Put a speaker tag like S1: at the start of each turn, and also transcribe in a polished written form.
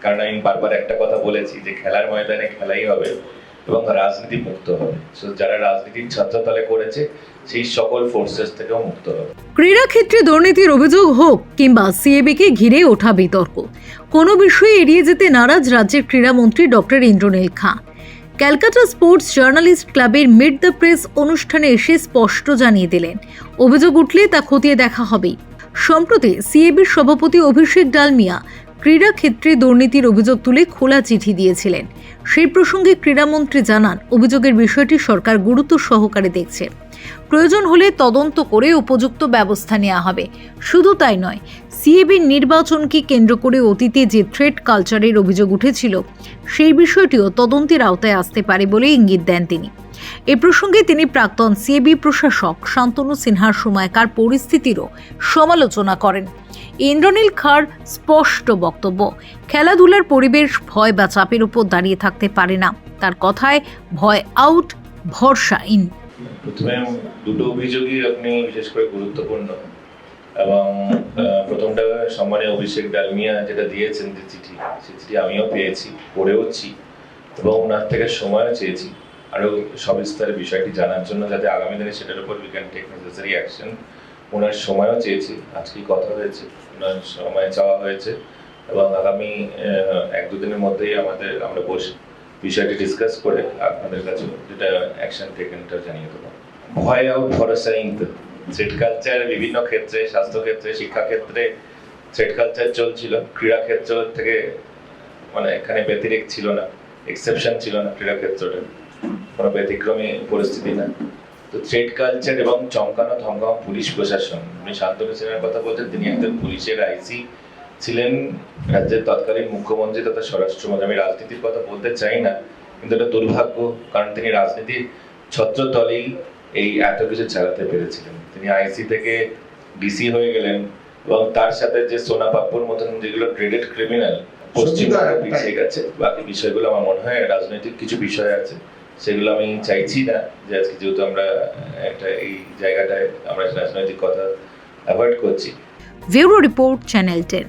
S1: কারণ আমি বারবার একটা কথা বলেছি যে খেলার ময়দানে খেলাই হবে এবং রাজনীতি মুক্ত হবে। সো যারা রাজনীতির ছত্রতলে করেছে সেই সকল ফোর্সেস থেকেও মুক্ত হবে।
S2: ক্রীড়া ক্ষেত্রে দুর্নীতির অভিযোগ হোক কিংবা সিএবিকে ঘিরে ওঠা বিতর্ক, কোনো বিষয়ে এড়িয়ে যেতে নারাজ রাজ্যের ক্রীড়ামন্ত্রী doctor Indranil Khan. Calcutta sports journalist ক্লাবের মিট দ্য প্রেস অনুষ্ঠানে এসে স্পষ্ট জানিয়ে দিলেন, অভিযোগ উঠলে তা খতিয়ে দেখা হবেই। সম্প্রতি সিএবির সভাপতি অভিষেক ডালমিয়া ক্রীড়া ক্ষেত্রে দুর্নীতির অভিযোগ তুলে খোলা চিঠি দিয়েছিলেন। সেই প্রসঙ্গে ক্রীড়ামন্ত্রী জানান, অভিযোগের বিষয়টি সরকার গুরুত্ব সহকারে দেখছে, প্রয়োজন হলে তদন্ত করে উপযুক্ত ব্যবস্থা নেওয়া হবে। শুধু তাই নয়, সিএবির নির্বাচনকে কেন্দ্র করে অতীতে যে থ্রেড কালচারের অভিযোগ উঠেছিল সেই বিষয়টিও তদন্তের আওতায় আসতে পারে বলে ইঙ্গিত দেন তিনি। এ প্রসঙ্গে তিনি প্রাক্তন সিএবি প্রশাসক শান্তনু সিনহার সময়কার পরিস্থিতিরও সমালোচনা করেন। ইন্দ্রনীল খাঁর স্পষ্ট বক্তব্য, খেলাধুলার পরিবেশ ভয় বা চাপের উপর দাঁড়িয়ে থাকতে পারে না। তার কথায়, ভয় আউট, ভরসা ইন।
S1: প্রথমে দুটো অভিযোগই আপনি বিশেষ করে গুরুত্বপূর্ণ, এবং প্রথমটা সম্মানীয় অভিষেক ডালমিয়া যেটা দিয়েছেন যে চিঠি, সেই চিঠি আমিও পেয়েছি, পড়েওছি এবং ওনার থেকে সময়ও চেয়েছি আরও সবিস্তারে বিষয়টি জানার জন্য, যাতে আগামী দিনে সেটার উপর we can take necessary action. ওনার সময়ও চেয়েছি, আজকেই কথা হয়েছে, ওনার সময় চাওয়া হয়েছে এবং আগামী 1-2 দিনের মধ্যেই আমরা বসে বিষয়টি ডিসকাস করে আপনাদের কাছে যেটা অ্যাকশন টেকেনটা জানিয়ে দেবো। ভয় আউট, ভরসা ইন। থ্রেড কালচার বিভিন্ন ক্ষেত্রে, স্বাস্থ্যক্ষেত্রে, শিক্ষাক্ষেত্রে থ্রেড কালচার চলছিল, ক্রীড়া ক্ষেত্র থেকে মানে এখানে ব্যতিরেক ছিল না, এক্সেপশন ছিল না। ক্রীড়া ক্ষেত্রটা কোনো ব্যতিক্রমী পরিস্থিতি না। তো থ্রেড কালচার এবং চমকানো ধমকানো পুলিশ প্রশাসন, উনি শান্তনু সিনহার কথা বলছেন, তিনি একজন পুলিশের আইসি ছিলেন, রাজ্যের তৎকালীন মুখ্যমন্ত্রী তথা স্বরাষ্ট্রমন্ত্রী। আমি রাজনীতির কথা বলতে চাই না, কিন্তু এটা দুর্ভাগ্য, কারণ তিনি রাজনীতির ছত্রতলেই এই এত কিছু চালাতে পেরেছিলেন। তিনি আইসি থেকে ডিসি হয়ে গেলেন এবং তার সাথে যে সোনা পাপ্পুর মতন যেগুলো গ্রেডেড ক্রিমিনাল পশ্চিমবঙ্গে পিছিয়ে গেছে। বাকি বিষয়গুলো আমার মনে হয় রাজনৈতিক কিছু বিষয় আছে, সেগুলো আমি চাইছি না যে আজকে যেহেতু আমরা একটা এই জায়গাটায় আমরা রাজনৈতিক কথা অ্যাভয়েড করছি।
S2: Bureau report, channel 10।